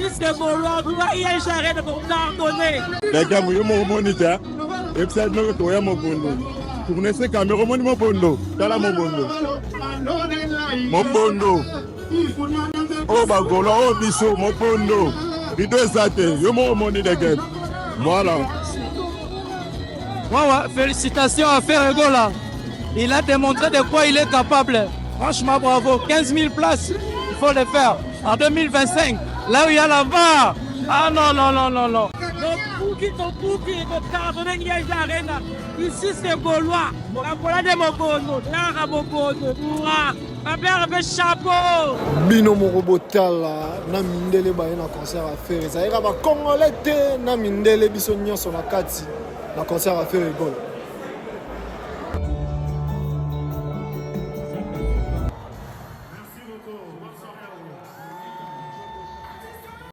Ici, c'est Gaulois, vous voyez, j'arrête de vous pardonner. Les gars, vous avez monité, et puis ça nous retrouve mon bondo. Tournez ces caméras, mon bondo. T'as là mon bondo. Mon bondo. Oh, bah, Gaulois, oh, bisso, mon bondo. Il doit s'attendre, yo mon money les gars. Voilà. Ouais, félicitations à Ferregola. Il a démontré de quoi il est capable. Franchement, bravo. 15 000 places, il faut le faire. En 2025, là où il y a la VAR. Ah non, non, non, non, non. Ici, c'est Gaulois. Voilà de mon bono. Là, mon bono. Ma mère avait chapeau. Bino Morobotala, na mindele ba na concert à faire. Ça ira ba Congolais te na mindele biso nyonso na kati na concert à faire Gaulois.